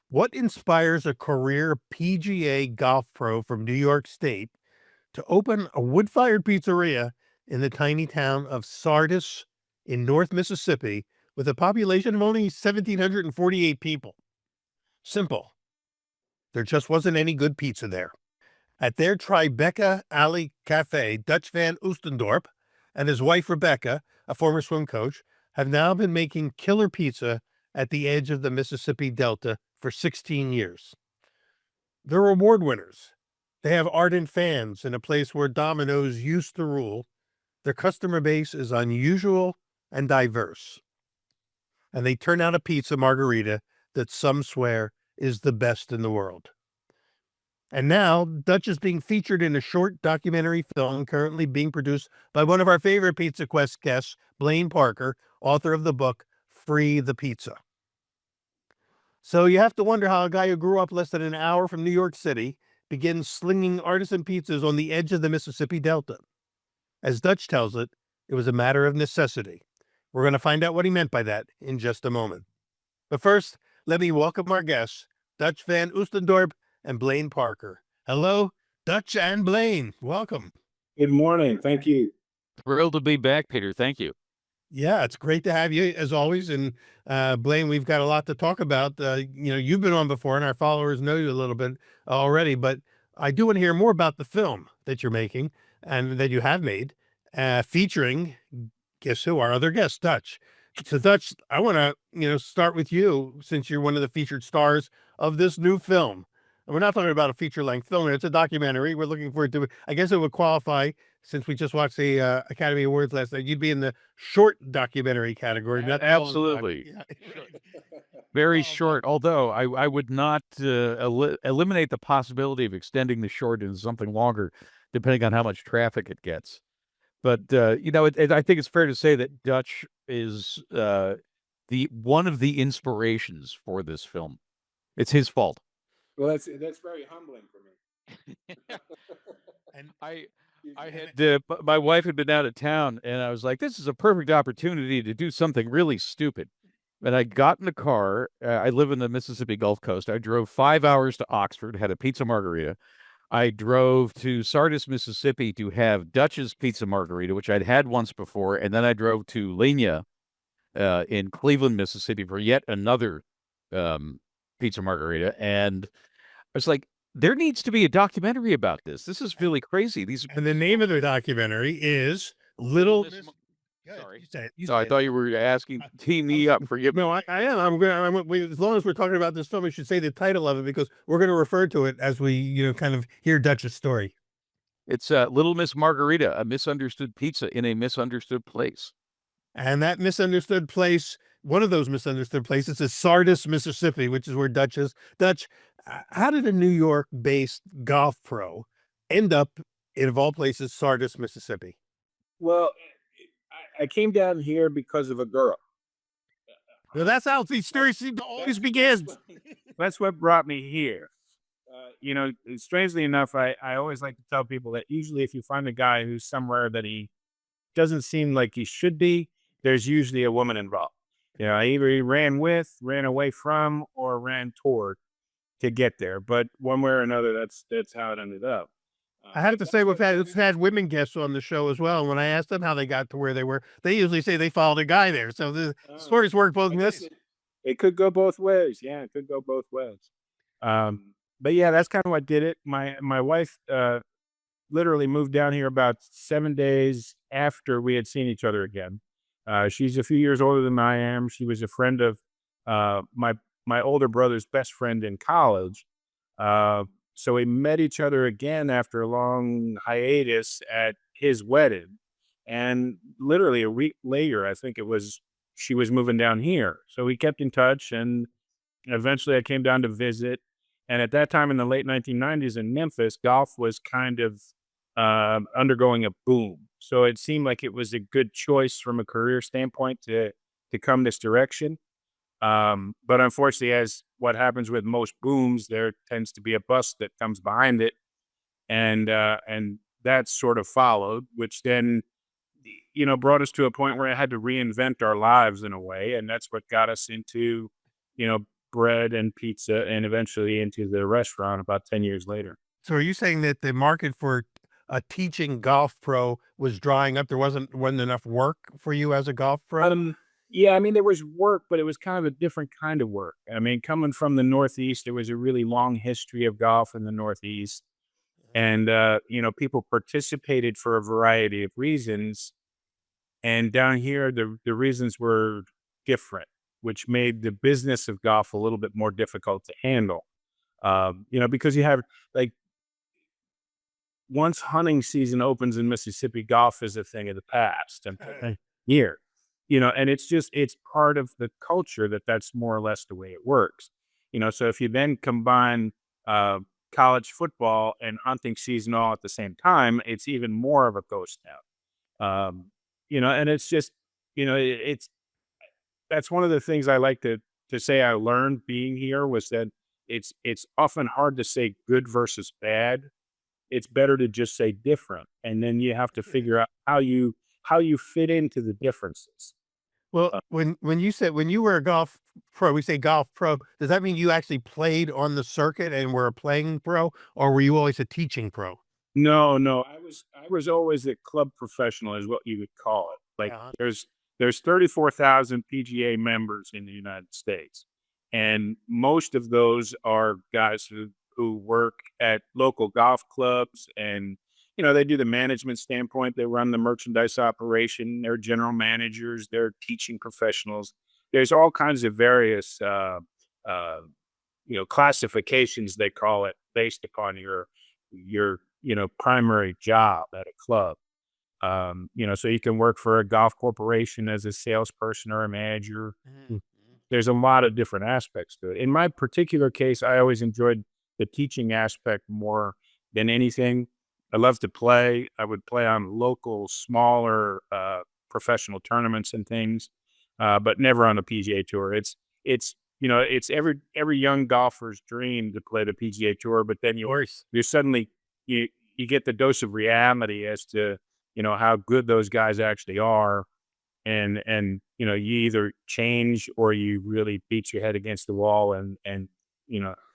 What inspires a career PGA golf pro from New York State to open a wood-fired pizzeria in the tiny town of Sardis in North Mississippi with a population of only 1,748 people? Simple. There just wasn't any good pizza there. At their Tribecca Allie Cafe, Dutch Van Oostendorp and his wife Rebecca, a former swim coach, have now been making killer pizza at the edge of the Mississippi Delta for 16 years. They're award winners. They have ardent fans in a place where Domino's used to rule. Their customer base is unusual and diverse. And they turn out a pizza margherita that some swear is the best in the world. And now, Dutch is being featured in a short documentary film currently being produced by one of our favorite Pizza Quest guests, Blaine Parker, author of the book Free the Pizza. So you have to wonder how a guy who grew up less than an hour from New York City begins slinging artisan pizzas on the edge of the Mississippi Delta. As Dutch tells it, it was a matter of necessity. We're going to find out what he meant by that in just a moment. But first, let me welcome our guests, Dutch Van Oostendorp and Blaine Parker. Hello, Dutch and Blaine. Welcome. Good morning. Thank you. Thrilled to be back, Peter. Thank you. Yeah, it's great to have you as always. And Blaine, we've got a lot to talk about. You've been on before and our followers know you a little bit already, but I do want to hear more about the film that you're making and that you have made, featuring, guess who, our other guest, Dutch. So Dutch, I want to, start with you since you're one of the featured stars of this new film. And we're not talking about a feature-length film. It's a documentary. We're looking forward to it. I guess it would qualify, since we just watched the Academy Awards last night, you'd be in the short documentary category. Not the long doc. Absolutely. Yeah. Very Well, short, although I would not eliminate the possibility of extending the short into something longer, depending on how much traffic it gets. But, I think it's fair to say that Dutch is one of the inspirations for this film. It's his fault. Well, that's very humbling for me. And I had my wife had been out of town, and I was like, "This is a perfect opportunity to do something really stupid." And I got in the car. I live in the Mississippi Gulf Coast. I drove 5 hours to Oxford, had a pizza margarita. I drove to Sardis, Mississippi to have Dutch's pizza margarita, which I'd had once before, and then I drove to Lenia in Cleveland, Mississippi for yet another pizza margarita. And I was like, there needs to be a documentary about this. This is really crazy. and the name of the documentary is Little Miss Miss. Mar- Go Sorry. you say it. You So I say it. thought you were asking team me up. Forgive me. No, I am. As long as we're talking about this film, we should say the title of it because we're going to refer to it as we, kind of hear Dutch's story. It's Little Miss Margherita, a misunderstood pizza in a misunderstood place. And that misunderstood place, one of those misunderstood places, is Sardis, Mississippi, which is where Dutch is. Dutch, how did a New York-based golf pro end up in, of all places, Sardis, Mississippi? Well, I came down here because of a girl. Well, that's how these stories seem to always begin. That's what brought me here. Strangely enough, I always like to tell people that usually if you find a guy who's somewhere that he doesn't seem like he should be, there's usually a woman involved. Either he ran away from, or ran toward to get there. But one way or another, that's how it ended up. I have to say, we've had women guests on the show as well. And when I asked them how they got to where they were, they usually say they followed a guy there. So the stories work both I ways. guess it could go both ways. Yeah, it could go both ways. But yeah, that's kind of what did it. My wife literally moved down here about 7 days after we had seen each other again. She's a few years older than I am. She was a friend of my older brother's best friend in college. So we met each other again after a long hiatus at his wedding. And literally a week later, I think it was, she was moving down here. So we kept in touch, and eventually I came down to visit. And at that time in the late 1990s in Memphis, golf was kind of undergoing a boom. So it seemed like it was a good choice from a career standpoint to come this direction. But unfortunately, as what happens with most booms, there tends to be a bust that comes behind it. And that sort of followed, which then, brought us to a point where I had to reinvent our lives in a way. And that's what got us into, bread and pizza and eventually into the restaurant about 10 years later. So are you saying that the market for a teaching golf pro was drying up? There wasn't enough work for you as a golf pro? Yeah, I mean, there was work, but it was kind of a different kind of work. I mean, coming from the Northeast, there was a really long history of golf in the Northeast. And, people participated for a variety of reasons. And down here, the reasons were different, which made the business of golf a little bit more difficult to handle. Because you have like once hunting season opens in Mississippi, golf is a thing of the past and here, and it's part of the culture that's more or less the way it works. So if you then combine college football and hunting season all at the same time, it's even more of a ghost town. And it's just, it's that's one of the things I like to say I learned being here was that it's often hard to say good versus bad. It's better to just say different, and then you have to figure out how you fit into the differences. Well, when you were a golf pro, we say golf pro, does that mean you actually played on the circuit and were a playing pro, or were you always a teaching pro? No, no, I was always a club professional, is what you would call it. Like Uh-huh. there's 34,000 PGA members in the United States, and most of those are guys who work at local golf clubs, and they do the management standpoint. They run the merchandise operation. They're general managers. They're teaching professionals. There's all kinds of various uh, classifications, they call it, based upon your primary job at a club. So you can work for a golf corporation as a salesperson or a manager. Mhm. There's a lot of different aspects to it. In my particular case, I always enjoyed the teaching aspect more than anything. I love to play. I would play on local, smaller professional tournaments and things, but never on the PGA Tour. It's every young golfer's dream to play the PGA Tour, but then Of course. you suddenly you get the dose of reality as to how good those guys actually are, and you either change or you really beat your head against the wall and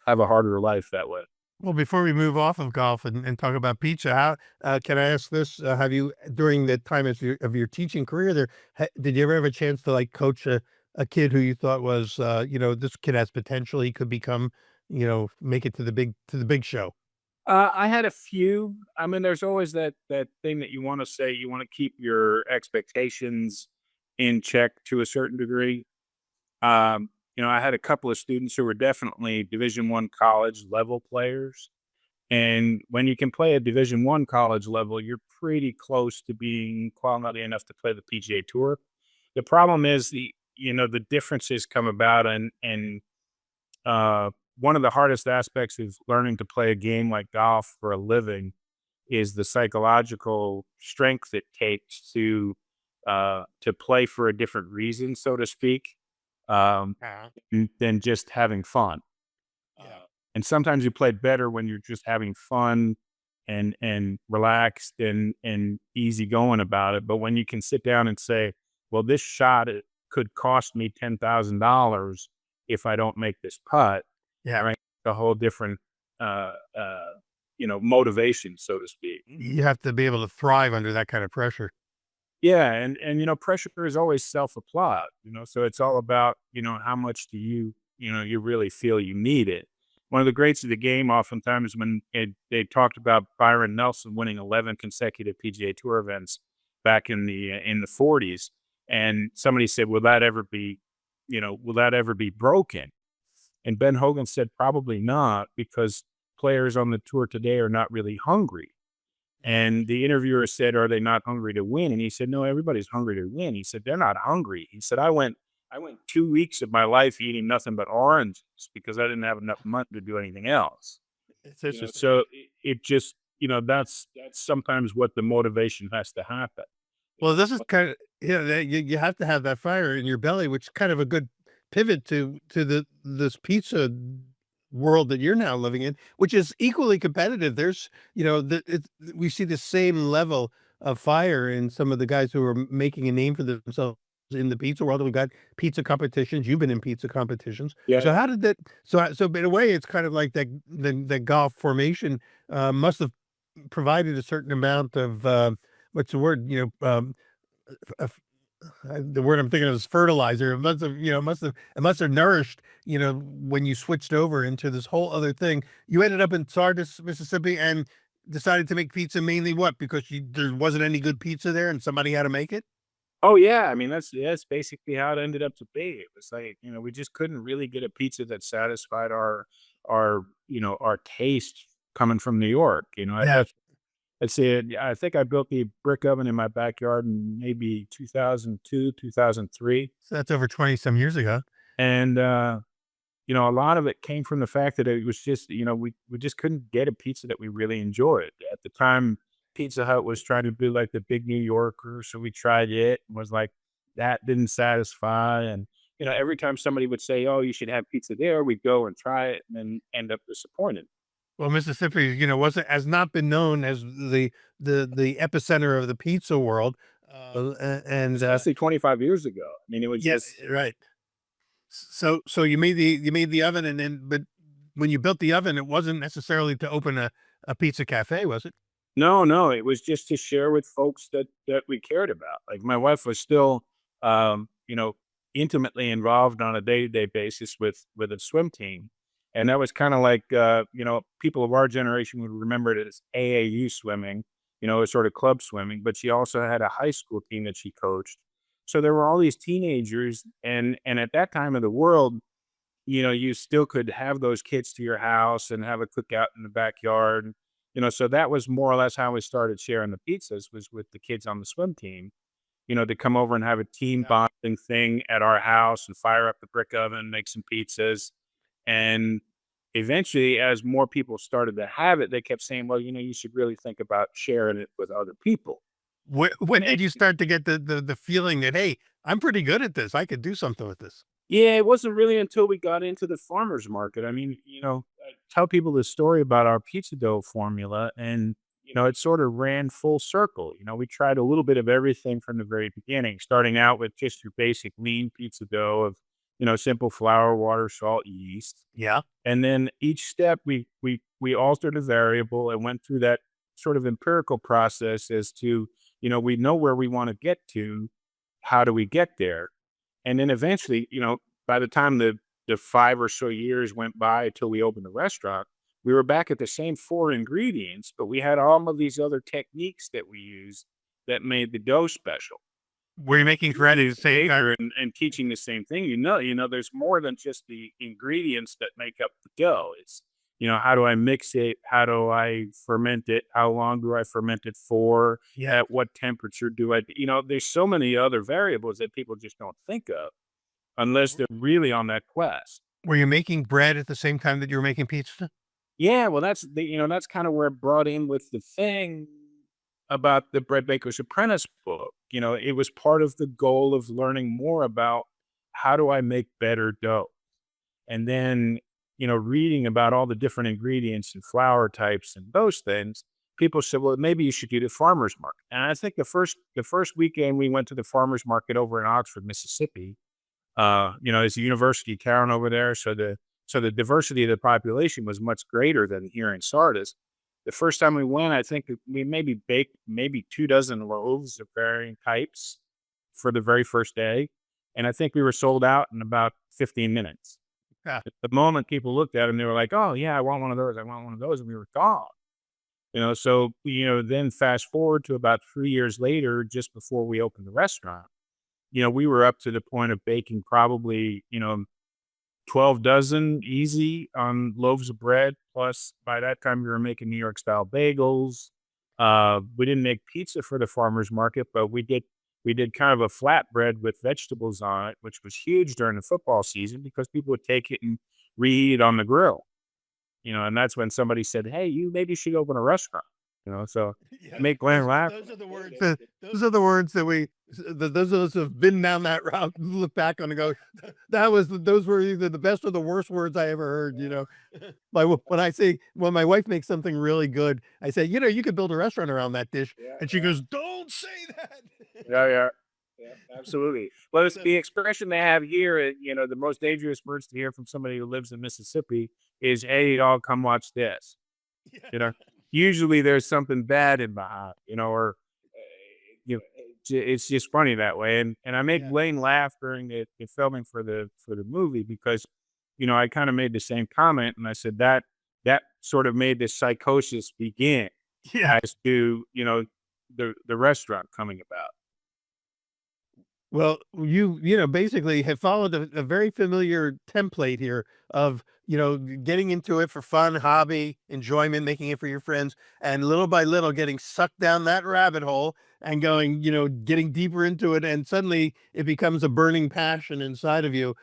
have a harder life that way. Well, before we move off of golf and talk about pizza, how can I ask this? Have you, during the time of your teaching career there, did you ever have a chance to like coach a kid who you thought was, this kid has potential, he could become, make it to the big show? I had a few. I mean, there's always that thing that you want to say. You want to keep your expectations in check to a certain degree. I had a couple of students who were definitely Division I college level players, and when you can play at Division I college level, you're pretty close to being quality enough to play the PGA Tour. The problem is the differences come about, and one of the hardest aspects of learning to play a game like golf for a living is the psychological strength it takes to play for a different reason, so to speak, um, Uh-huh. than just having fun. Uh, Yeah. and sometimes you play better when you're just having fun and relaxed and easy going about it. But when you can sit down and say, "Well, this shot it could cost me $10,000 if I don't make this putt," Yeah. right? A whole different, uh, uh, motivation, so to speak. You have to be able to thrive under that kind of pressure. Yeah, and pressure is always self-applied, so it's all about, how much do you really feel you need it. One of the greats of the game oftentimes when they talked about Byron Nelson winning 11 consecutive PGA Tour events back in the 40s, and somebody said, will that ever be broken? And Ben Hogan said, probably not, because players on the tour today are not really hungry. And the interviewer said, "Are they not hungry to win?" And he said, "No, everybody's hungry to win." He said, "They're not hungry." He said, "I went 2 weeks of my life eating nothing but oranges because I didn't have enough money to do anything else." It's interesting. So it just, that's sometimes what the motivation has to happen. Well, this is kind of, you have to have that fire in your belly, which is kind of a good pivot to this pizza world that you're now living in, which is equally competitive. There's, we see the same level of fire in some of the guys who are making a name for themselves in the pizza world. We've got pizza competitions. You've been in pizza competitions. Yeah. So how did that? So in a way, it's kind of like that. The golf formation must have provided a certain amount of what's the word? F- the word I'm thinking of is fertilizer. It must have, it must have nourished, when you switched over into this whole other thing. You ended up in Sardis, Mississippi, and decided to make pizza mainly what? Because there wasn't any good pizza there, and somebody had to make it. Oh yeah, I mean that's basically how it ended up to be. It was like, we just couldn't really get a pizza that satisfied our taste coming from New York. Yeah. Let's see, I think I built the brick oven in my backyard in maybe 2002, 2003. So that's over 20 some years ago. And a lot of it came from the fact that it was just, we just couldn't get a pizza that we really enjoyed. At the time, Pizza Hut was trying to be like the big New Yorker, so we tried it and was like, that didn't satisfy. And, every time somebody would say, "Oh, you should have pizza there," we'd go and try it and then end up disappointed. Well, Mississippi, wasn't has not been known as the epicenter of the pizza world, and Especially 25 years ago. I mean, it was yes, just right. So you made the oven, and then but when you built the oven, it wasn't necessarily to open a pizza cafe, was it? no, no, it was just to share with folks that we cared about. Like my wife was still, intimately involved on a day-to-day basis with a swim team, and that was kind of like, people of our generation would remember it as AAU swimming, as sort of club swimming. But she also had a high school team that she coached. So there were all these teenagers, and at that time of the world, you still could have those kids to your house and have a cookout in the backyard. So that was more or less how we started sharing the pizzas, was with the kids on the swim team, to come over and have a team bonding thing at our house and fire up the brick oven, make some pizzas. And eventually, as more people started to have it, they kept saying, well, you should really think about sharing it with other people. When did you start to get the feeling that, hey, I'm pretty good at this. I could do something with this. Yeah, it wasn't really until we got into the farmer's market. I mean, I tell people the story about our pizza dough formula, and, it sort of ran full circle. We tried a little bit of everything from the very beginning, starting out with just your basic lean pizza dough of, simple flour, water, salt, yeast. Yeah. And then each step we altered a variable and went through that sort of empirical process as to, we know where we want to get to. How do we get there? And then eventually, by the time the 5 or so years went by till we opened the restaurant, we were back at the same 4 ingredients, but we had all of these other techniques that we used that made the dough special. Were you making bread at the same time? And teaching the same thing, there's more than just the ingredients that make up the dough. It's, how do I mix it? How do I ferment it? How long do I ferment it for? Yeah. At what temperature do I, there's so many other variables that people just don't think of unless they're really on that quest. Were you making bread at the same time that you were making pizza? Yeah, well, that's kind of where it brought in with the thing about the Bread Baker's Apprentice book. It was part of the goal of learning more about how do I make better dough. And then, reading about all the different ingredients and flour types and those things, people said, well, maybe you should do the farmer's market. And I think the first weekend we went to the farmer's market over in Oxford, Mississippi, it's a university town over there. So the diversity of the population was much greater than here in Sardis. The first time we went, I think we maybe baked maybe 2 dozen loaves of varying types for the very first day. And I think we were sold out in about 15 minutes. Yeah. At the moment people looked at them, they were like, oh yeah, I want one of those. I want one of those. And we were gone. So, then fast forward to about 3 years later, just before we opened the restaurant, we were up to the point of baking probably, 12 dozen easy on loaves of bread. Plus, by that time, we were making New York style bagels. We didn't make pizza for the farmer's market, but we did kind of a flatbread with vegetables on it, which was huge during the football season because people would take it and reheat it on the grill. And that's when somebody said, "Hey, you maybe should open a restaurant." So Yeah, make Glenn laugh. those are the words. Those are the words that those of us who have been down that route look back on and go, those were either the best or the worst words I ever heard. Like when my wife makes something really good, I say, you could build a restaurant around that dish, Yeah, and she goes, "Don't say that." yeah, yeah. Yeah, absolutely. Well, it's the expression they have here, the most dangerous words to hear from somebody who lives in Mississippi is, "Hey, y'all, come watch this." You know, usually there's something bad in behind, or it's just funny that way. And I made Yeah. Blaine laugh during the filming for the movie because, I kind of made the same comment, and I said that sort of made this psychosis begin Yeah. as to the restaurant coming about. Well, you basically have followed a very familiar template here of, getting into it for fun, hobby, enjoyment, making it for your friends, and little by little getting sucked down that rabbit hole and going, getting deeper into it. And suddenly it becomes a burning passion inside of you.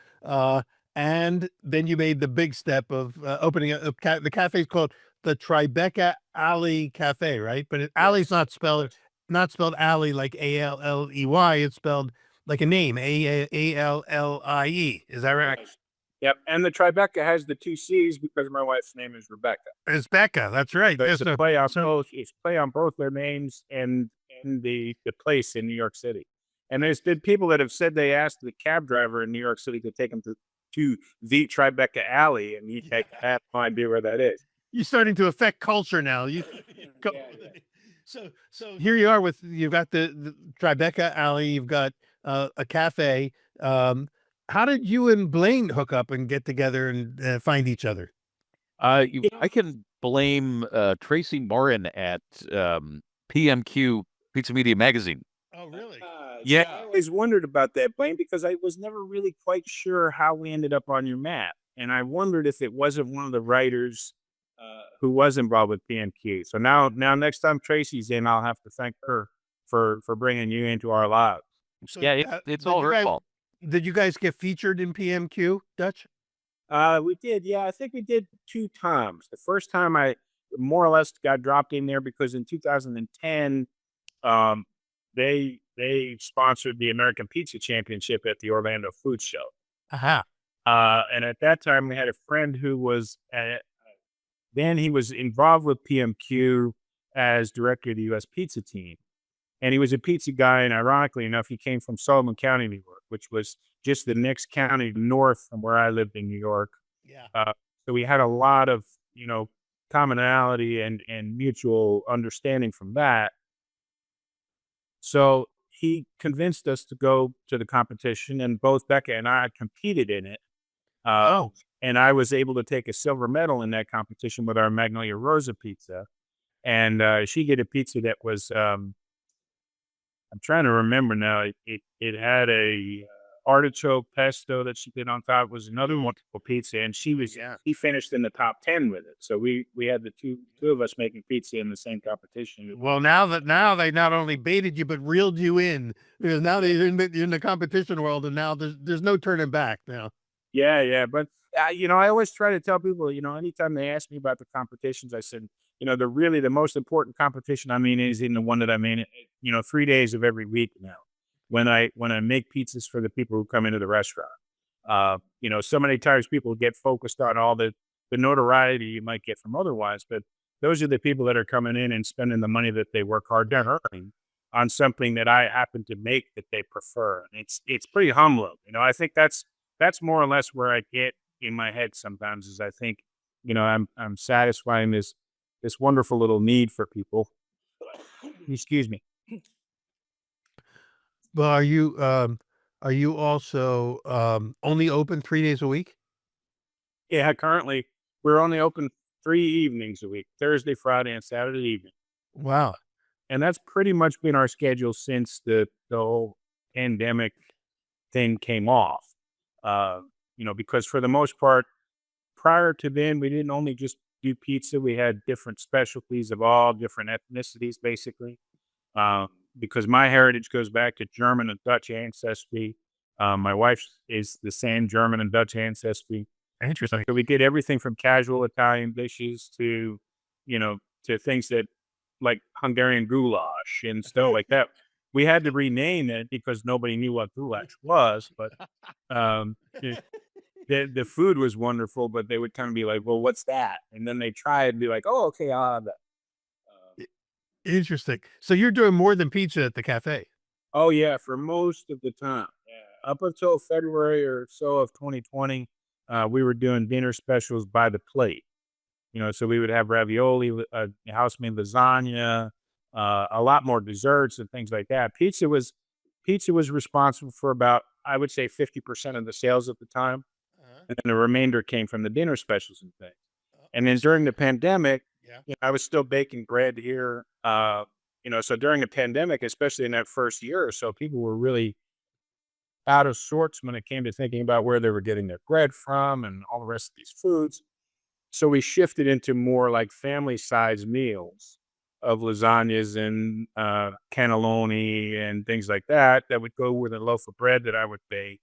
And then you made the big step of opening the cafe is called the Tribecca Allie Cafe, right? But Alley's not spelled alley like Alley. It's spelled like a name, Allie. Is that right? Yep, and the Tribeca has the 2 C's because my wife's name is Rebecca. It's Becca. That's right. So it's Yes, a play on both. It's play on both their names and the place in New York City. And there's been people that have said they asked the cab driver in New York City to take them to the Tribecca Alley, and he had no idea where that is. you're starting to affect culture now. Go- so here you are you've got the Tribeca Alley. You've got a cafe. How did you and Blaine hook up and get together and find each other? I can blame Tracy Morin at PMQ Pizza Media Magazine. Oh, really? Yeah, I always wondered about that, Blaine, because I was never really quite sure how we ended up on your map, and I wondered if it wasn't one of the writers who was involved with PMQ. So now next time Tracy's in, I'll have to thank her for bringing you into our lives. So, Yeah, it's all her fault. Did you guys get featured in PMQ, Dutch? We did, yeah. I think we did 2 times. The first time I more or less got dropped in there because in 2010, they sponsored the American Pizza Championship at the Orlando Food Show. Aha. And at that time, we had a friend who was then he was involved with PMQ as director of the U.S. pizza team. And he was a pizza guy, and ironically enough, he came from Sullivan County, New York, which was just the next county north from where I lived in New York. Yeah. So we had a lot of, commonality and mutual understanding from that. So he convinced us to go to the competition, and both Becca and I competed in it. And I was able to take a silver medal in that competition with our Magnolia Rosa pizza. And she did a pizza that was, I'm trying to remember now. It had a artichoke pesto that she did on top. It was another wonderful pizza, and she finished in the top 10 with it. So we had the two of us making pizza in the same competition. Well, now they not only baited you but reeled you in, because now you're in the competition world, and now there's no turning back now. Yeah. But, I always try to tell people, anytime they ask me about the competitions, I said, the most important competition is in the one that I'm in, 3 days of every week now, when I make pizzas for the people who come into the restaurant. So many times people get focused on all the notoriety you might get from otherwise, but those are the people that are coming in and spending the money that they work hard to earn on something that I happen to make that they prefer. And it's pretty humbling. I think that's more or less where I get in my head sometimes, is I think, I'm satisfying this wonderful little need for people. Excuse me. Well, are you also only open 3 days a week? Yeah, currently we're only open 3 evenings a week, Thursday, Friday, and Saturday evening. Wow. And that's pretty much been our schedule since the whole pandemic thing came off. Because for the most part, prior to then, we didn't only just do pizza. We had different specialties of all different ethnicities, basically. Because my heritage goes back to German and Dutch ancestry. My wife is the same German and Dutch ancestry. Interesting. So we did everything from casual Italian dishes to things that like Hungarian goulash and stuff like that. We had to rename it because nobody knew what goulash was, but the food was wonderful, but they would kind of be like, well, what's that? And then they try and be like, oh, okay, I'll have that. Interesting. So you're doing more than pizza at the cafe. Oh yeah, for most of the time. Yeah. Up until February or so of 2020, we were doing dinner specials by the plate. So we would have ravioli, house-made lasagna, a lot more desserts and things like that. Pizza was responsible for about, I would say, 50% of the sales at the time, Uh-huh. and then the remainder came from the dinner specials and things. Oh, And then during the pandemic, yeah. I was still baking bread here. So during the pandemic, especially in that first year or so, people were really out of sorts when it came to thinking about where they were getting their bread from and all the rest of these foods. So we shifted into more like family size meals of lasagnas and cannelloni and things like that that would go with a loaf of bread that I would bake.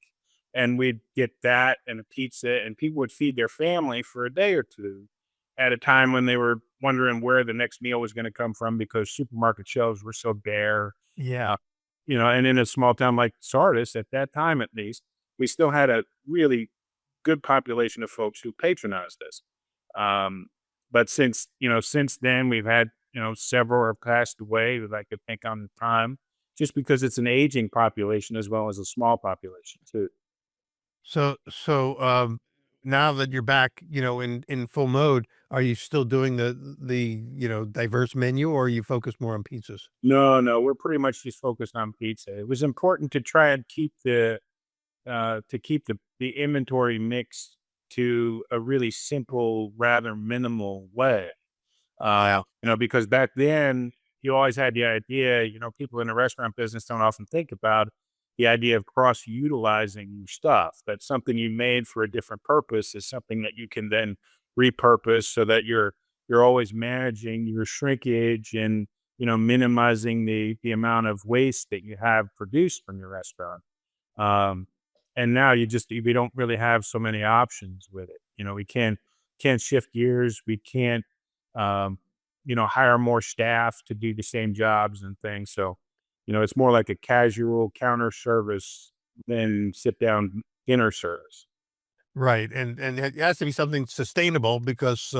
And we'd get that and a pizza, and people would feed their family for a day or two at a time when they were wondering where the next meal was going to come from because supermarket shelves were so bare. Yeah. Uh, and in a small town like Sardis, at that time at least, we still had a really good population of folks who patronized us. Um, but since then, we've had, several have passed away that I could think on time, just because it's an aging population as well as a small population too. So, now that you're back, in full mode, are you still doing the diverse menu, or are you focus more on pizzas? No, no, we're pretty much just focused on pizza. It was important to try and keep the inventory mix to a really simple, rather minimal way. Because back then you always had the idea, people in the restaurant business don't often think about the idea of cross utilizing your stuff. That's something you made for a different purpose is something that you can then repurpose so that you're always managing your shrinkage and, minimizing the amount of waste that you have produced from your restaurant. Um, and now we don't really have so many options with it. We can't shift gears. We can't, um, hire more staff to do the same jobs and things. So, it's more like a casual counter service than sit down dinner service. Right, and it has to be something sustainable because,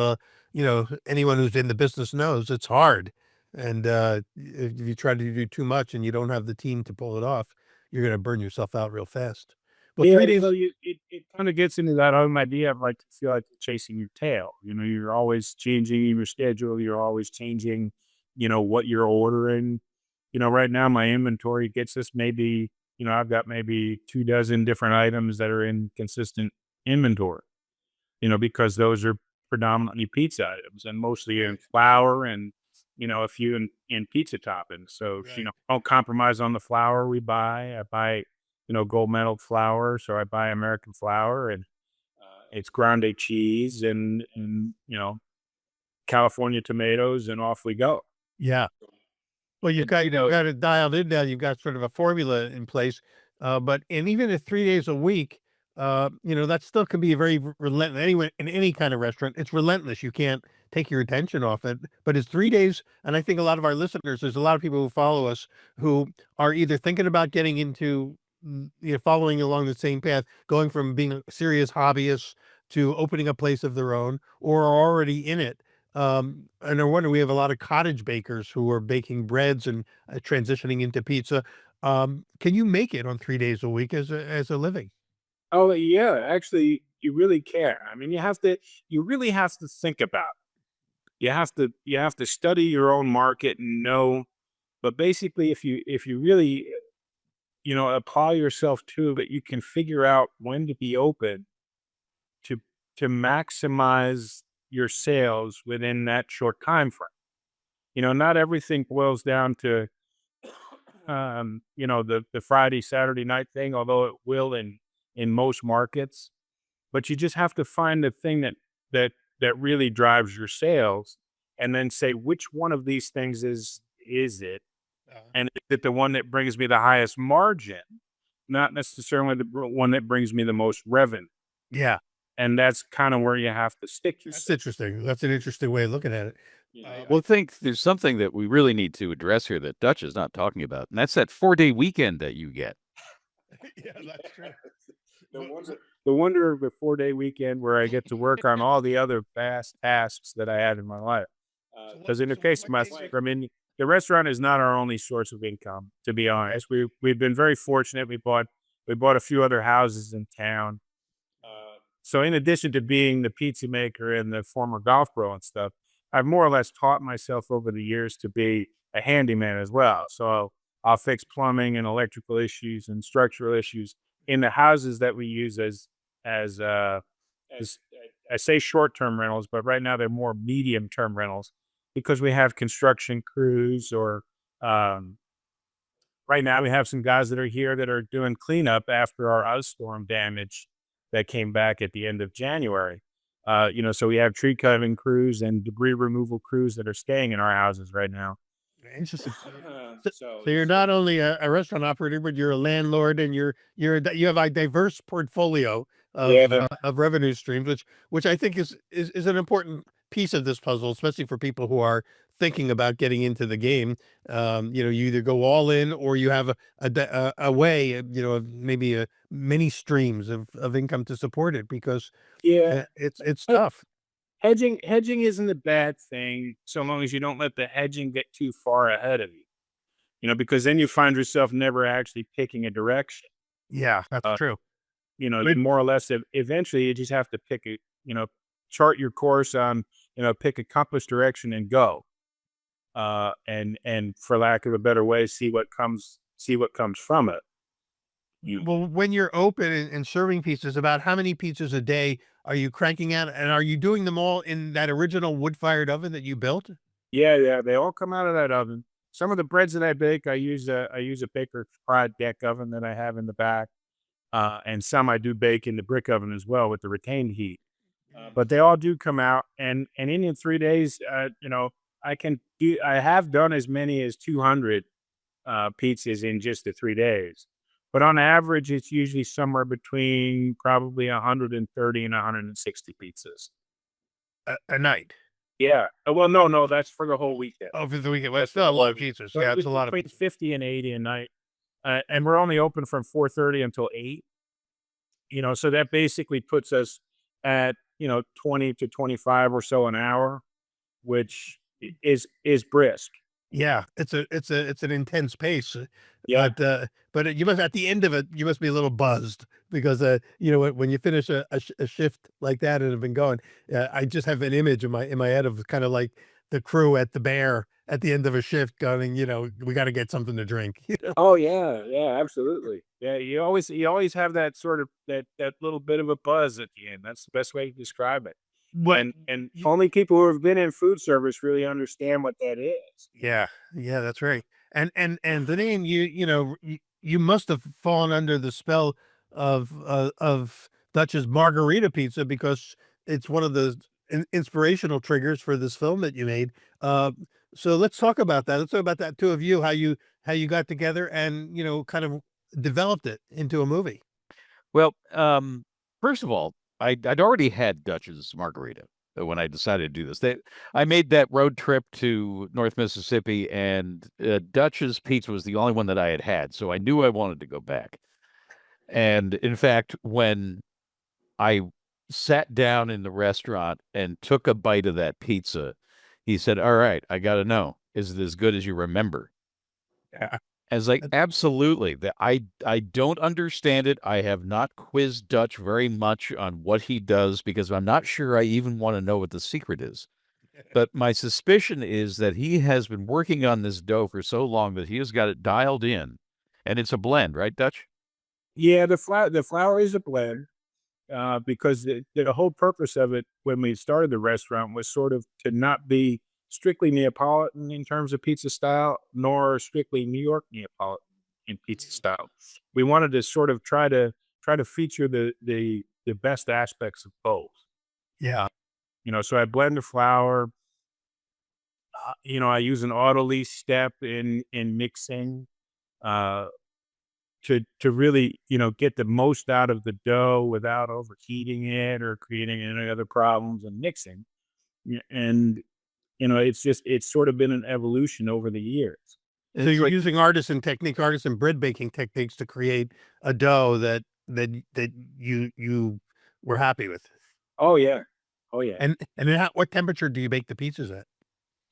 anyone who's in the business knows it's hard, and, if you try to do too much and you don't have the team to pull it off, you're gonna burn yourself out real fast. Well, Yeah, 3 days. it kind of gets into that whole idea of like feel like you're chasing your tail. You're always changing your schedule. You're always changing, what you're ordering. Right now my inventory gets us maybe, I've got maybe 2 dozen different items that are in consistent inventory. Because those are predominantly pizza items and mostly in Right, flour and, a few in pizza toppings. So, right. don't compromise on the flour we buy. I buy, gold medal flour. So I buy American flour and it's grande cheese and California tomatoes and off we go. Yeah. Well, And, you you've know, got it dialed in now, you've got sort of a formula in place, and even at 3 days a week, that still can be a very relentless anyway in any kind of restaurant, it's relentless, you can't take your attention off it, but it's 3 days, and I think a lot of our listeners, there's a lot of people who follow us who are either thinking about getting into, following along the same path, going from being a serious hobbyists to opening a place of their own, or are already in it. And no wonder we have a lot of cottage bakers who are baking breads and transitioning into pizza. Can you make it on 3 days a week as a living? Oh yeah, actually you really can. I mean, you really have to think about it. You have to study your own market and know, but basically if you really, apply yourself to it, you can figure out when to be open to maximize your sales within that short time frame. Not everything boils down to the Friday, Saturday night thing, although it will in most markets. But you just have to find the thing that really drives your sales and then say which one of these things is it? And is it the one that brings me the highest margin, not necessarily the one that brings me the most revenue. Yeah, And that's kind of where you have to stick that's yourself. interesting. That's an interesting way of looking at it. well, I think there's something that we really need to address here that Dutch is not talking about, and that's that 4-day weekend that you get. Yeah, that's true. The wonder of a 4-day weekend where I get to work on all the other vast tasks that I had in my life. So Because in the case of my, I mean, the restaurant is not our only source of income, to be honest. We've been very fortunate. We bought a few other houses in town. So in addition to being the pizza maker and the former golf pro and stuff, I've more or less taught myself over the years to be a handyman as well. So I'll fix plumbing and electrical issues and structural issues in the houses that we use as I say short-term rentals, but right now they're more medium-term rentals because we have construction crews or right now we have some guys that are here that are doing cleanup after our ice storm damage that came back at the end of January. So we have tree cutting crews and debris removal crews that are staying in our houses right now. Interesting. So you're not only a restaurant operator, but you're a landlord, and you have a diverse portfolio of revenue streams, which I think is an important piece of this puzzle, especially for people who are thinking about getting into the game. You either go all in or you have a way, of maybe many streams of income to support it, because it's tough. Hedging isn't a bad thing so long as you don't let the hedging get too far ahead of you. Because then you find yourself never actually picking a direction. Yeah, that's true. More or less, eventually you just have to chart your course on, pick a compass direction and go. And for lack of a better way, see what comes from it. Well, when you're open and serving pizzas, about how many pizzas a day are you cranking out, and are you doing them all in that original wood-fired oven that you built? Yeah, they all come out of that oven. Some of the breads that I bake, I use a Baker's Pride deck oven that I have in the back, and some I do bake in the brick oven as well with the retained heat. But they all do come out, and in 3 days, I have done as many as 200 pizzas in just the 3 days. But on average, it's usually somewhere between probably 130 and 160 pizzas a night. Yeah. Well, no, that's for the whole weekend. Oh, for the weekend. Well, that's still a lot of pizzas. So Yeah, it's a lot of between pizzas. 50 and 80 a night. And we're only open from 4:30 until 8. So that basically puts us at, 20 to 25 or so an hour, which is brisk. Yeah, it's an intense pace. Yeah. But you must, at the end of it, you must be a little buzzed, because when you finish a shift like that and have been going, I just have an image in my head of kind of like the crew at the Bear at the end of a shift going, we got to get something to drink. Oh yeah, absolutely. Yeah, you always have that sort of that little bit of a buzz at the end. That's the best way to describe it. What? And only people who have been in food service really understand what that is. Yeah, that's right. And the name, you must have fallen under the spell of Dutch's Margherita pizza, because it's one of the inspirational triggers for this film that you made. So let's talk about that. Let's talk about that, two of you, how you got together and kind of developed it into a movie. Well, first of all, I'd already had Dutch's Margherita when I decided to do this. I made that road trip to North Mississippi, and Dutch's Pizza was the only one that I had had, so I knew I wanted to go back. And in fact, when I sat down in the restaurant and took a bite of that pizza, he said, "All right, I got to know, is it as good as you remember?" Yeah. I was like, absolutely. I don't understand it. I have not quizzed Dutch very much on what he does, because I'm not sure I even want to know what the secret is. But my suspicion is that he has been working on this dough for so long that he has got it dialed in. And it's a blend, right, Dutch? Yeah, the flour is a blend, because the whole purpose of it when we started the restaurant was sort of to not be strictly Neapolitan in terms of pizza style, nor strictly New York Neapolitan in pizza style. We wanted to sort of try to feature the best aspects of both. Yeah. So I blend the flour. I use an autoly step in mixing, to really get the most out of the dough without overheating it or creating any other problems in mixing. And it's sort of been an evolution over the years. So you're using artisan bread baking techniques to create a dough that you were happy with. Oh yeah. And what temperature do you bake the pizzas at?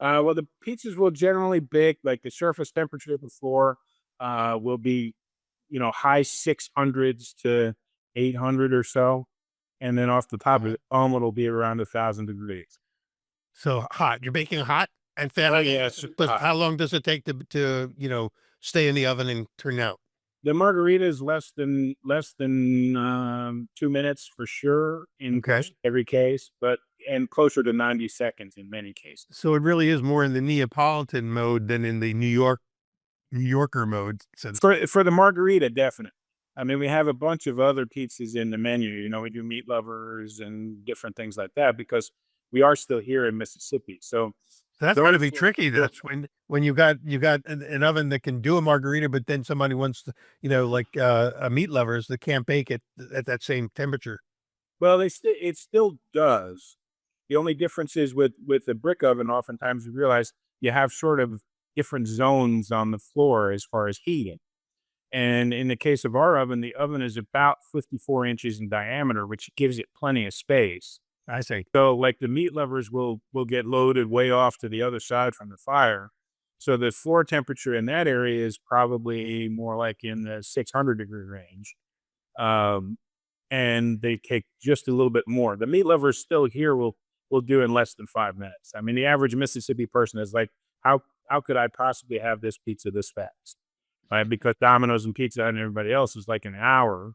Well, the pizzas will generally bake, like the surface temperature of the floor will be, high 600s to 800 or so. And then off the top of it, it'll be around 1,000 degrees. So hot. You're baking hot and fast. Oh, yeah, it's super But hot. how long does it take to stay in the oven and turn out? The margarita is less than 2 minutes for sure in Okay. every case, and closer to 90 seconds in many cases. So it really is more in the Neapolitan mode than in the New Yorker mode. Since For the margarita, definitely. I mean, we have a bunch of other pizzas in the menu. We do meat lovers and different things like that because we are still here in Mississippi. So that's going to be tricky. That's when you got an oven that can do a margarita, but then somebody wants to, like a meat lovers that can't bake it at that same temperature. well, it still does. The only difference is with the brick oven, oftentimes you realize you have sort of different zones on the floor as far as heating. And in the case of our oven, the oven is about 54 inches in diameter, which gives it plenty of space. I see. So, like the meat lovers will get loaded way off to the other side from the fire. So the floor temperature in that area is probably more like in the 600-degree range. And they take just a little bit more. The meat lovers still here will do in less than 5 minutes. I mean, the average Mississippi person is like, how could I possibly have this pizza this fast? Right? Because Domino's and Pizza Hut and everybody else is like an hour.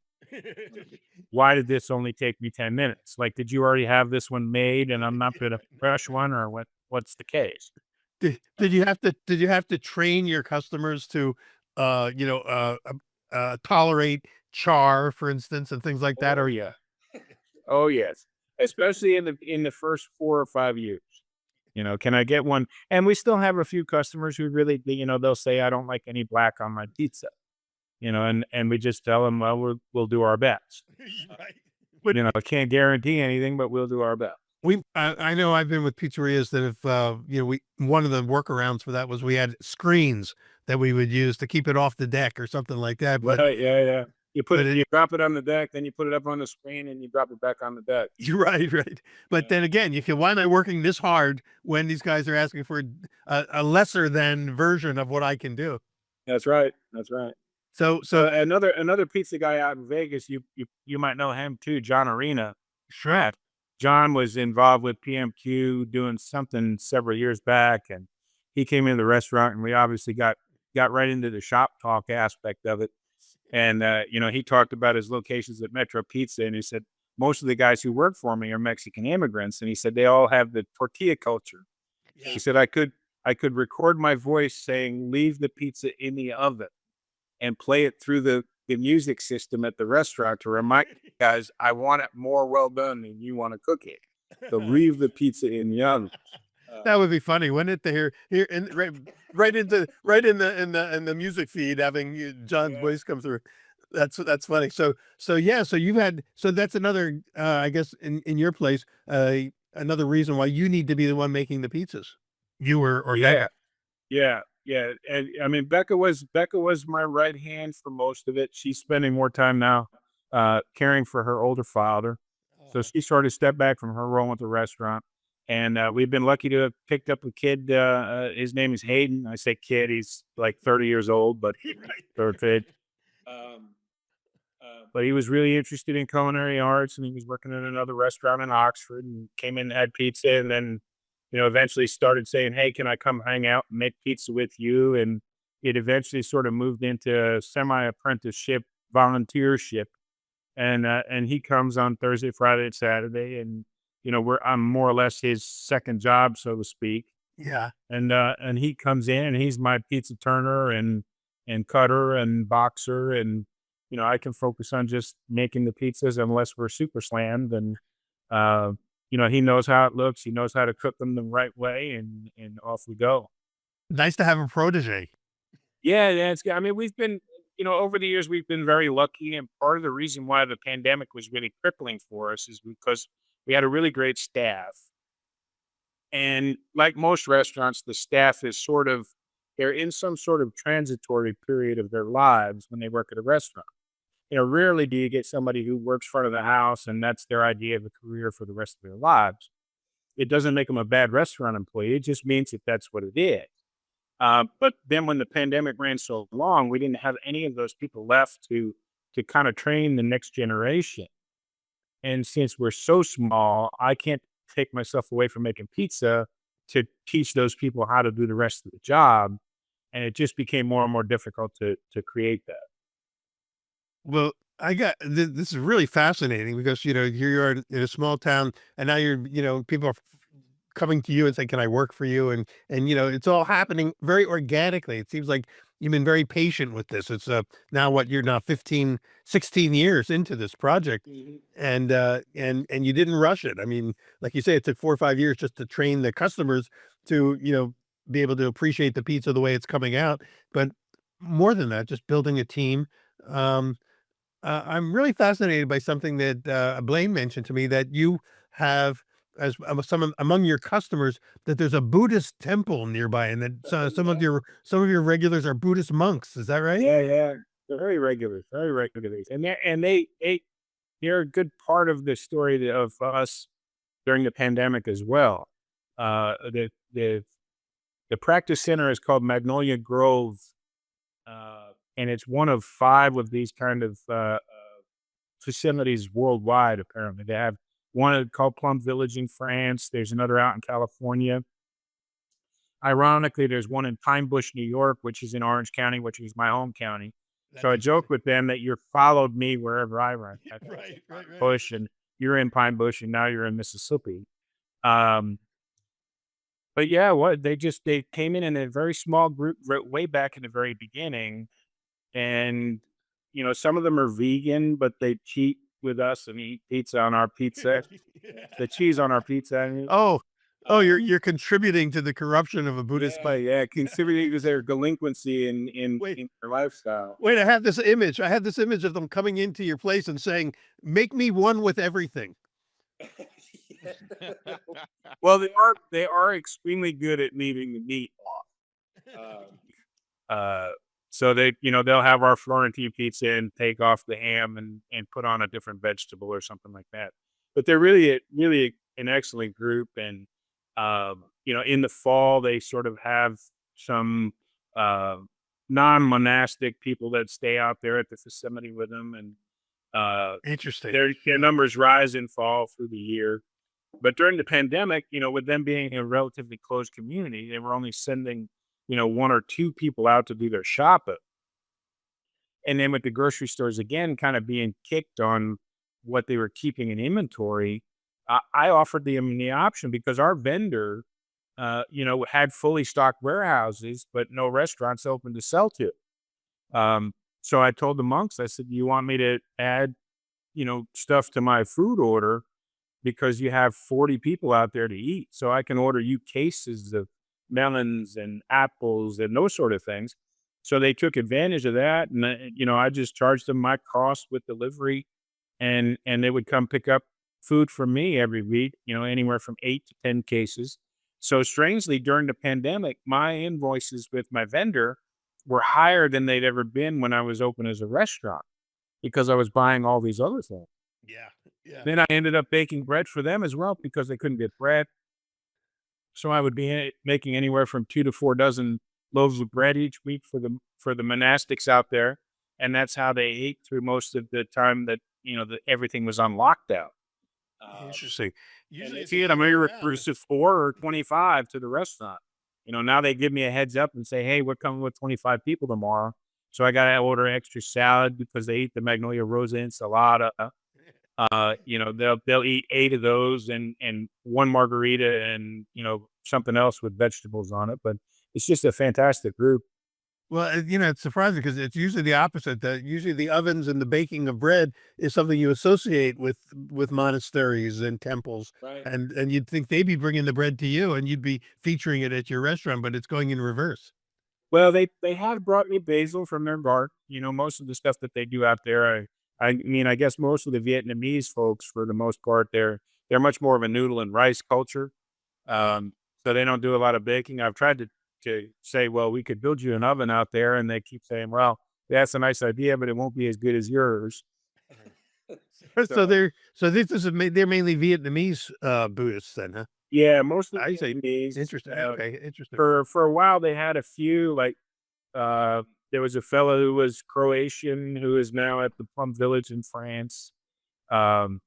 Why did this only take me 10 minutes? Like, did you already have this one made and I'm not going to fresh one, or what's the case? Did you have to train your customers to, tolerate char, for instance, and things like that? Oh, Or yeah. Oh, yes. Especially in the first 4 or 5 years. Can I get one? And we still have a few customers who really, they'll say, I don't like any black on my pizza. And we just tell them, well, we'll do our best. right. I can't guarantee anything, but we'll do our best. I know I've been with pizzerias that have, one of the workarounds for that was we had screens that we would use to keep it off the deck or something like that. But Right, yeah. You drop it on the deck, then you put it up on the screen, and you drop it back on the deck. you're right. But then again, you can, why am I working this hard when these guys are asking for a lesser than version of what I can do? That's right. That's right. So Another pizza guy out in Vegas, you might know him too, John Arena. Shred. John was involved with PMQ doing something several years back, and he came into the restaurant, and we obviously got right into the shop talk aspect of it. And he talked about his locations at Metro Pizza, and he said most of the guys who work for me are Mexican immigrants, and he said they all have the tortilla culture. Yeah. He said I could record my voice saying leave the pizza in the oven and play it through the music system at the restaurant to remind you guys I want it more well done than you want to cook it. So leave the pizza in the oven. That would be funny, wouldn't it? To hear and right in the music feed, having John's voice come through. That's funny. So you've had, so that's another, I guess in your place, another reason why you need to be the one making the pizzas. You were, or Yeah. And I mean, Becca was my right hand for most of it. She's spending more time now, caring for her older father. So she sort of stepped back from her role at the restaurant. And we've been lucky to have picked up a kid. His name is Hayden. I say kid, he's like 30 years old, but third kid. But he was really interested in culinary arts, and he was working in another restaurant in Oxford, and came in and had pizza, and then, eventually started saying, hey, can I come hang out and make pizza with you? And it eventually sort of moved into semi-apprenticeship, volunteership. And he comes on Thursday, Friday, and Saturday, and I'm more or less his second job, so to speak. Yeah. And he comes in, and he's my pizza turner and cutter and boxer, and I can focus on just making the pizzas unless we're super slammed. And he knows how it looks, he knows how to cook them the right way, and off we go. Nice to have a protege. Yeah, that's good. I mean, we've been, over the years, we've been very lucky. And part of the reason why the pandemic was really crippling for us is because we had a really great staff. And like most restaurants, the staff is they're in some sort of transitory period of their lives when they work at a restaurant. Rarely do you get somebody who works front of the house and that's their idea of a career for the rest of their lives. it doesn't make them a bad restaurant employee. It just means that that's what it is. But then when the pandemic ran so long, we didn't have any of those people left to kind of train the next generation. And since we're so small, I can't take myself away from making pizza to teach those people how to do the rest of the job. And it just became more and more difficult to create that. Well, this is really fascinating because, here you are in a small town and now people are coming to you and saying, "Can I work for you?" And it's all happening very organically. It seems like you've been very patient with this. It's now you're now 15, 16 years into this project, and you didn't rush it. I mean, like you say, it took 4 or 5 years just to train the customers to be able to appreciate the pizza the way it's coming out. But more than that, just building a team. I'm really fascinated by something that Blaine mentioned to me, that you have as among your customers, that there's a Buddhist temple nearby, and that some of your regulars are Buddhist monks. Is that right? Yeah, yeah. They're very regular, very regular. They're a good part of the story of us during the pandemic as well. The practice center is called Magnolia Grove, and it's one of 5 of these kind of facilities worldwide. Apparently, they have one called Plum Village in France. There's another out in California. Ironically, there's one in Pine Bush, New York, which is in Orange County, which is my home county. So I joke with them that you followed me wherever I went. Right. Bush, and you're in Pine Bush, and now you're in Mississippi. But yeah, they came in a very small group way back in the very beginning, and some of them are vegan, but they cheat with us and eat pizza on our pizza, the cheese on our pizza. I mean, You're contributing to the corruption of a Buddhist. yeah, contributing to their delinquency in their lifestyle. Wait, I have this image. Of them coming into your place and saying, "Make me one with everything." Well, they are extremely good at leaving the meat off. So they'll have our Florentine pizza and take off the ham and put on a different vegetable or something like that. But they're really an excellent group. And in the fall they sort of have some non-monastic people that stay out there at the facility with them, and Interesting. their numbers rise and fall through the year. But during the pandemic, with them being a relatively closed community, they were only sending 1 or 2 people out to do their shopping. And then with the grocery stores again kind of being kicked on what they were keeping in inventory, I offered them the option, because our vendor, had fully stocked warehouses, but no restaurants open to sell to. So I told the monks, I said, "You want me to add, stuff to my food order because you have 40 people out there to eat. So I can order you cases of melons and apples and those sort of things." So they took advantage of that. And, I just charged them my cost with delivery, and they would come pick up food from me every week, anywhere from 8 to 10 cases. So strangely, during the pandemic, my invoices with my vendor were higher than they'd ever been when I was open as a restaurant, because I was buying all these other things. Yeah. Then I ended up baking bread for them as well, because they couldn't get bread. So I would be making anywhere from 2 to 4 dozen loaves of bread each week for the monastics out there, and that's how they ate through most of the time that that everything was on lockdown. Interesting. Usually, I'm here with 4 or 25 to the restaurant. Now they give me a heads up and say, "Hey, we're coming with 25 people tomorrow." So I got to order extra salad because they eat the Magnolia Rosa enchilada. They'll eat 8 of those and 1 margarita and, something else with vegetables on it. But it's just a fantastic group. Well, it's surprising because it's usually the opposite. That usually the ovens and the baking of bread is something you associate with monasteries and temples, Right. and you'd think they'd be bringing the bread to you and you'd be featuring it at your restaurant, but it's going in reverse. Well, they have brought me basil from their garden. Most of the stuff that they do out there. I mean, I guess most of the Vietnamese folks, for the most part, they're much more of a noodle and rice culture. So they don't do a lot of baking. I've tried to say, well, we could build you an oven out there, and they keep saying, well, that's a nice idea, but it won't be as good as yours. So they're mainly Vietnamese Buddhists then, huh? Yeah, mostly I say Vietnamese. interesting. Okay, interesting. For a while, they had a few like there was a fellow who was Croatian who is now at the Plum Village in France.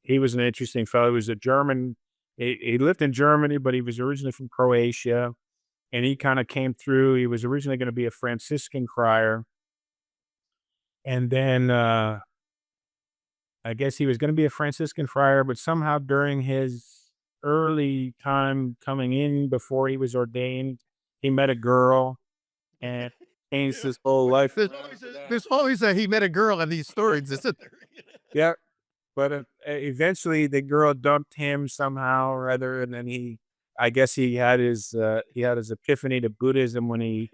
He was an interesting fellow. He was a German. He lived in Germany, but he was originally from Croatia, and he kind of came through. He was originally going to be a Franciscan friar, and then I guess he was going to be a Franciscan friar, but somehow during his early time coming in before he was ordained, he met a girl and changed his whole life. There's always a he met a girl in these stories, isn't there? Yeah, but eventually the girl dumped him somehow or other, and then I guess he had his epiphany to Buddhism when he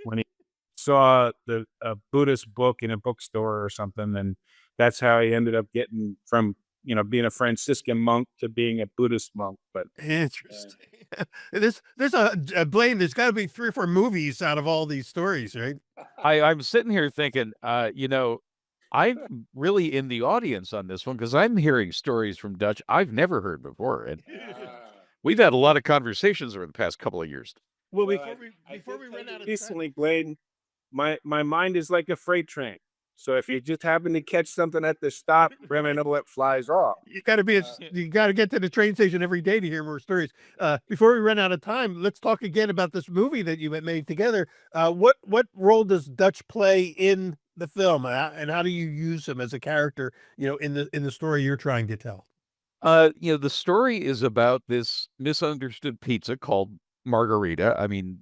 saw the a Buddhist book in a bookstore or something, and that's how he ended up getting from being a Franciscan monk to being a Buddhist monk. But Interesting. There's a Blaine. There's got to be 3 or 4 movies out of all these stories, right? I'm sitting here thinking, I'm really in the audience on this one because I'm hearing stories from Dutch I've never heard before, and we've had a lot of conversations over the past couple of years. Well, Well, before we run out of time, recently, Blaine, my mind is like a freight train. So if you just happen to catch something at the stop, really know what flies off. you got to be you got to get to the train station every day to hear more stories. Before we run out of time, let's talk again about this movie that you made together. What role does Dutch play in the film, and how do you use him as a character? In the story you're trying to tell. The story is about this misunderstood pizza called Margherita. I mean,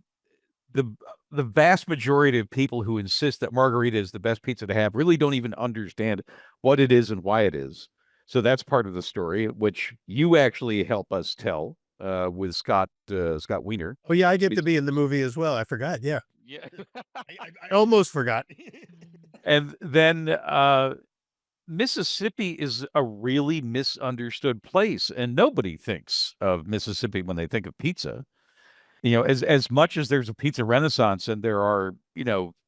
the vast majority of people who insist that Margherita is the best pizza to have really don't even understand what it is and why it is. So that's part of the story, which you actually help us tell with Scott Wiener. Oh yeah, I get to be in the movie as well. I forgot. Yeah, Yeah. I almost forgot. And then Mississippi is a really misunderstood place, and nobody thinks of Mississippi when they think of pizza. As much as there's a pizza renaissance and there are,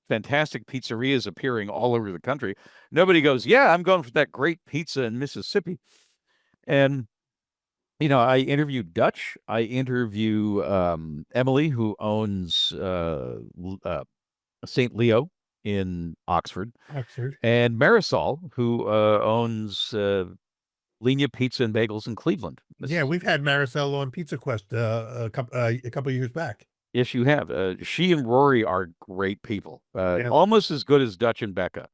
fantastic pizzerias appearing all over the country, nobody goes, yeah, I'm going for that great pizza in Mississippi. And, I interviewed Dutch. I interview Emily, who owns St. Leo in Oxford, and Marisol, who owns Linia Pizza and Bagels in Cleveland. Yeah, we've had Maricel on Pizza Quest a couple years back. Yes, you have. She and Rory are great people. Yeah. Almost as good as Dutch and Becca.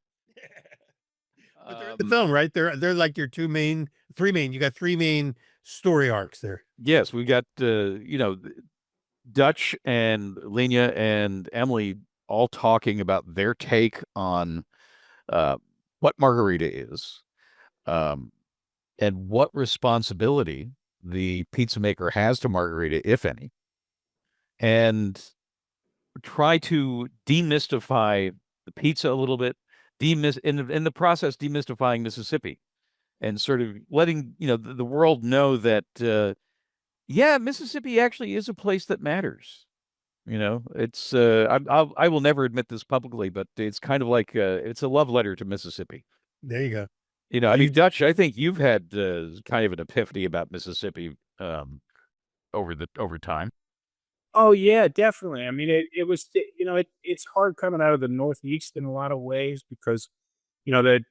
But they're in the film, right? They're like your three main. You got 3 main story arcs there. Yes, we got Dutch and Linia and Emily all talking about their take on what Margarita is, and what responsibility the pizza maker has to Margarita, if any, and try to demystify the pizza a little bit, in the process demystifying Mississippi, and sort of letting the world know that yeah, Mississippi actually is a place that matters. It's I will never admit this publicly, but it's kind of like it's a love letter to Mississippi. There you go. I mean, Dutch, I think you've had kind of an epiphany about Mississippi over time. Oh yeah, definitely. I mean, it was it's hard coming out of the Northeast in a lot of ways because that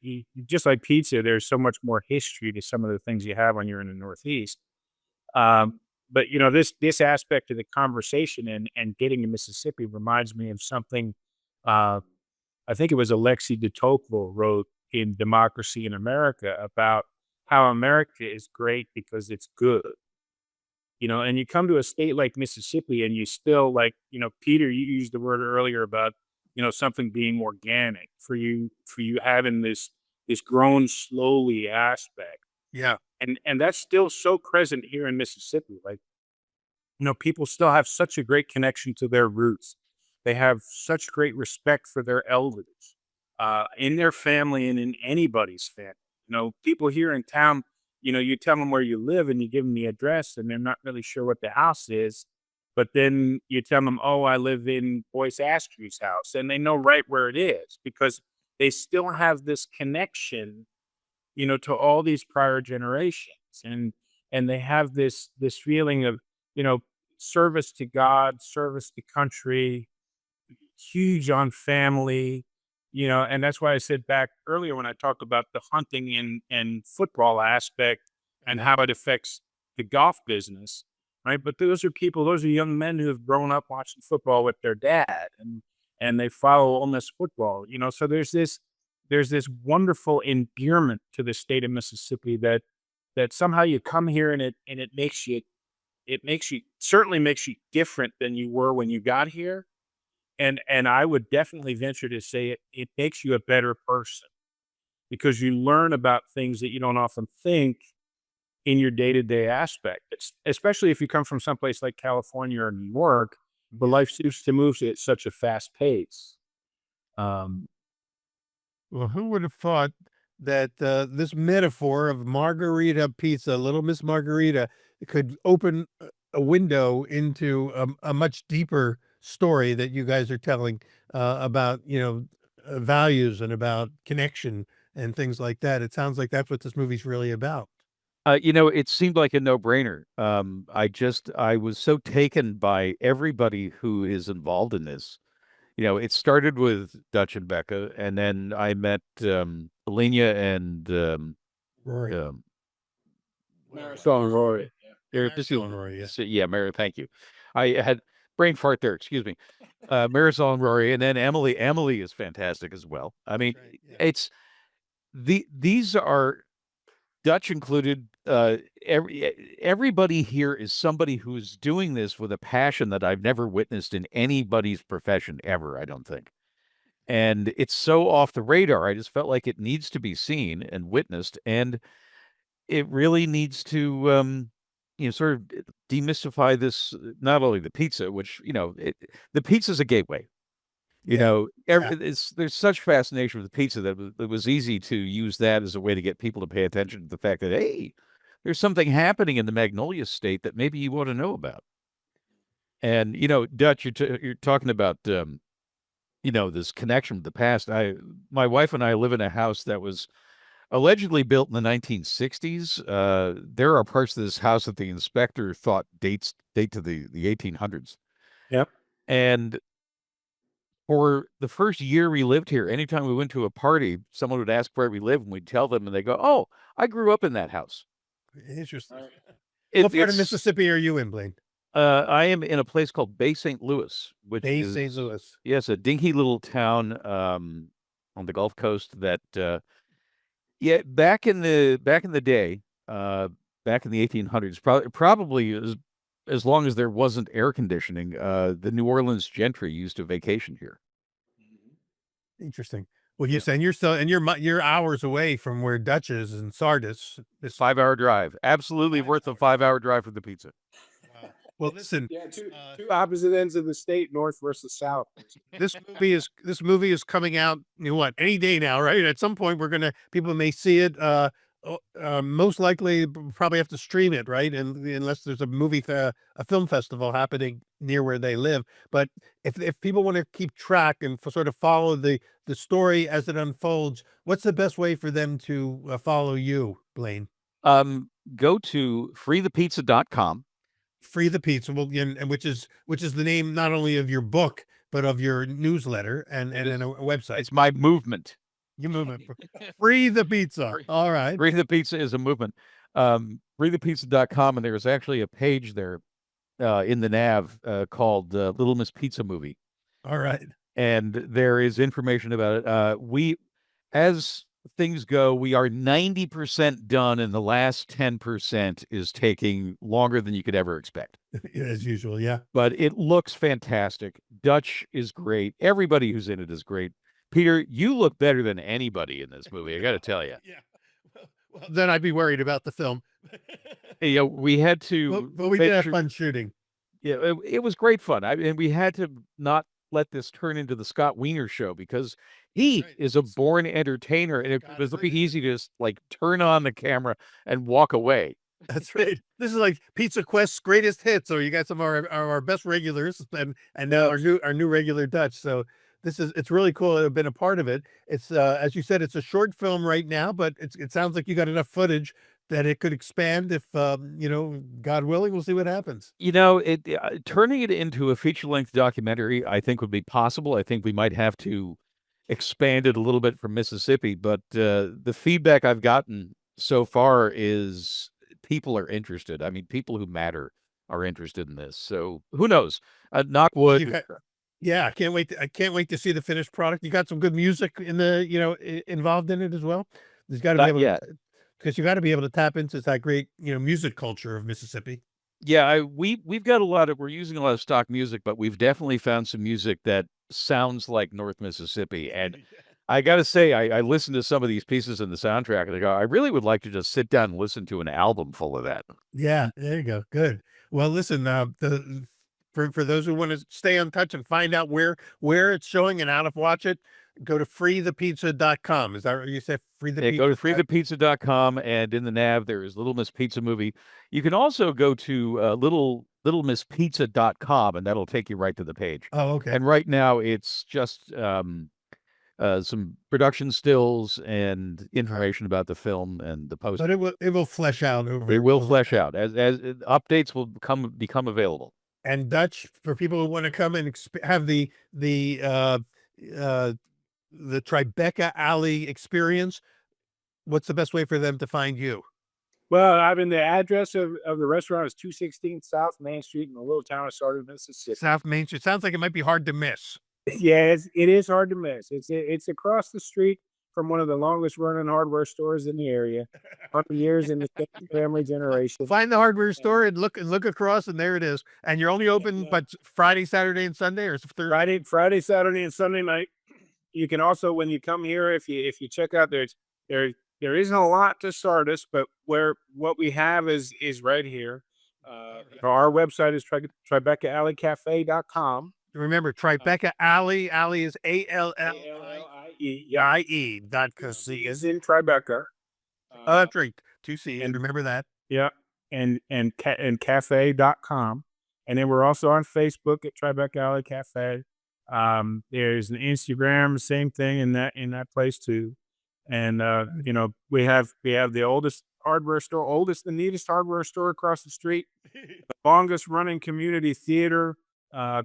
just like pizza, there's so much more history to some of the things you have when you're in the Northeast. But this aspect of the conversation and getting to Mississippi reminds me of something. I think it was Alexis de Tocqueville wrote in Democracy in America about how America is great because it's good. And you come to a state like Mississippi and you still like, Peter, you used the word earlier about, something being organic for you having this grown slowly aspect. Yeah. And that's still so present here in Mississippi. Like, people still have such a great connection to their roots. They have such great respect for their elders, in their family and in anybody's family. People here in town, you tell them where you live and you give them the address and they're not really sure what the house is. But then you tell them, oh, I live in Boyce Astrie's house. And they know right where it is because they still have this connection, to all these prior generations. And they have this feeling of, service to God, service to country, huge on family, and that's why I said back earlier when I talked about the hunting and football aspect and how it affects the golf business, right? But those are young men who have grown up watching football with their dad, and they follow Ole Miss football, so there's this wonderful endearment to the state of Mississippi that somehow you come here and it certainly makes you different than you were when you got here. And I would definitely venture to say it makes you a better person because you learn about things that you don't often think in your day-to-day aspect, especially if you come from someplace like California or New York, where life seems to move at such a fast pace. Well, who would have thought that this metaphor of margarita pizza, Little Miss Margherita, could open a window into a much deeper story that you guys are telling about, values and about connection and things like that. It sounds like that's what this movie's really about. It seemed like a no-brainer. I was so taken by everybody who is involved in this. It started with Dutch and Becca, and then I met Alenia and Rory. Marisol and Rory. Marisol and Rory, yeah. Yeah, Mary. Thank you. I had brain fart there. Excuse me. Marisol and Rory, and then Emily. Emily is fantastic as well. I mean, Right, yeah. it's these are Dutch included. Everybody here is somebody who's doing this with a passion that I've never witnessed in anybody's profession ever, I don't think. And it's so off the radar. I just felt like it needs to be seen and witnessed, and it really needs to sort of demystify this, not only the pizza, which, the pizza's a gateway. There's such fascination with the pizza that it was easy to use that as a way to get people to pay attention to the fact that, hey, there's something happening in the Magnolia State that maybe you want to know about. And, Dutch, you're talking about, this connection with the past. My wife and I live in a house that was allegedly built in the 1960s. There are parts of this house that the inspector thought date to the 1800s. Yep. And for the first year we lived here, anytime we went to a party, someone would ask where we live, and we'd tell them, and they go, "Oh, I grew up in that house." Interesting. It, What part of it's- Mississippi are you in, Blaine? I am in a place called Bay St. Louis, which Bay is St. Louis. yes, a dinky little town on the Gulf Coast. That back in the day, back in the 1800s, probably as long as there wasn't air conditioning, the New Orleans gentry used to vacation here. Interesting. Well, you're hours away from where Dutch is in Sardis. This 5-hour drive, absolutely worth a 5-hour drive for the pizza. Well, listen, Yeah, two opposite ends of the state, north versus south. this movie is coming out, any day now, right? At some point, people may see it. Most likely, probably have to stream it, right? And unless there's a film festival happening near where they live. But if people want to keep track and sort of follow the story as it unfolds, what's the best way for them to follow you, Blaine? Go to freethepizza.com. Free the Pizza, and which is the name not only of your book but of your newsletter and a website. It's my movement. Your movement. Free the Pizza. All right. Free the Pizza is a movement. Freethepizza.com, and there's actually a page there in the nav called Little Miss Pizza Movie. All right. And there is information about it. As things go, we are 90% done, and the last 10% is taking longer than you could ever expect. As usual, yeah. But it looks fantastic. Dutch is great. Everybody who's in it is great. Peter, you look better than anybody in this movie, I got to tell you. Yeah. Well, then I'd be worried about the film. We had to... But we did have fun shooting. Yeah, it was great fun. And we had to not let this turn into the Scott Wiener show, because he is a born entertainer, and it was looking easy to just turn on the camera and walk away. That's right. This is like Pizza Quest's greatest hits, or you got some of our best regulars and now our new regular Dutch. So it's really cool to have been a part of it. It's as you said, it's a short film right now, but it sounds like you got enough footage that it could expand if, God willing, we'll see what happens. Turning it into a feature-length documentary, I think would be possible. I think we might have to expand it a little bit from Mississippi, but the feedback I've gotten so far is people are interested. I mean, people who matter are interested in this. So who knows? Knock wood. Yeah, I can't wait. I can't wait to see the finished product. You got some good music in the, involved in it as well. There's got to be Not able yet. because you got to be able to tap into that great, music culture of Mississippi. Yeah, we've got we're using a lot of stock music, but we've definitely found some music that sounds like North Mississippi. And I gotta say, I listened to some of these pieces in the soundtrack, and I go, I really would like to just sit down and listen to an album full of that. Yeah, there you go. Good. Well, listen, for those who want to stay in touch and find out where it's showing and how to watch it, go to freethepizza.com. Is that what you said? Yeah, go to freethepizza.com, and in the nav there is Little Miss Pizza movie. You can also go to littlemisspizza.com, and that'll take you right to the page. Oh, okay. And right now it's just some production stills and information about the film and the post. But it will flesh out over. It will flesh out as updates will become available. And Dutch, for people who want to come and have the Tribecca Allie experience, what's the best way for them to find you? Well, the address of the restaurant is 216 South Main Street in the little town of Sardis, Mississippi. South Main Street. Sounds like it might be hard to miss. Yeah, it is hard to miss. It's across the street from one of the longest running hardware stores in the area. 100 years in the same family generation. Find the hardware store and look across, and there it is. And you're only open, but Friday, Saturday, and Sunday, or Friday, Saturday, and Sunday night. You can also, when you come here, if you check out there isn't a lot to Sardis, but what we have is right here. Our website is TribecaAllieCafe.com. Remember, Tribecca Allie. Allie is ALLIE.com. C is in Tribeca. That's right. 2 C's. And remember that. Yeah. And cafe.com. And then we're also on Facebook at Tribecca Allie Cafe. There's an Instagram, same thing in that place too. And we have the oldest and neatest hardware store across the street, the longest running community theater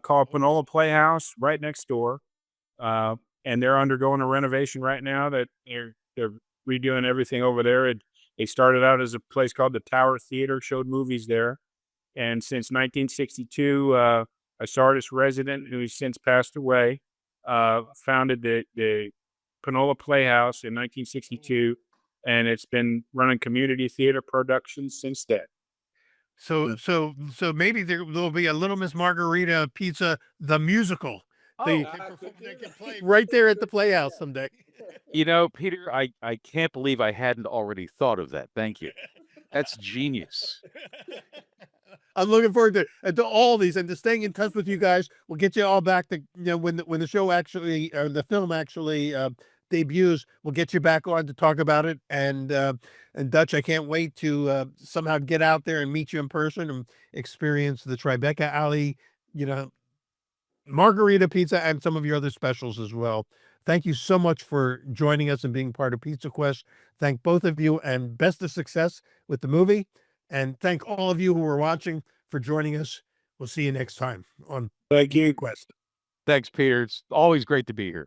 called Panola Playhouse right next door. And they're undergoing a renovation right now that they're redoing everything over there. It started out as a place called the Tower Theater, showed movies there. And since 1962, a Sardis resident who's since passed away founded the Panola Playhouse in 1962, and it's been running community theater productions since then. So maybe there'll be a Little Miss Margherita pizza, the musical. They can play right there at the Playhouse someday. Peter, I can't believe I hadn't already thought of that. Thank you. That's genius. I'm looking forward to all these and to staying in touch with you guys. We'll get you all back to when the show actually or the film actually debuts. We'll get you back on to talk about it. And Dutch, I can't wait to somehow get out there and meet you in person and experience the Tribecca Allie, Margherita pizza and some of your other specials as well. Thank you so much for joining us and being part of Pizza Quest. Thank both of you, and best of success with the movie. And thank all of you who are watching for joining us. We'll see you next time on Thank you. Quest. Thanks, Peter. It's always great to be here.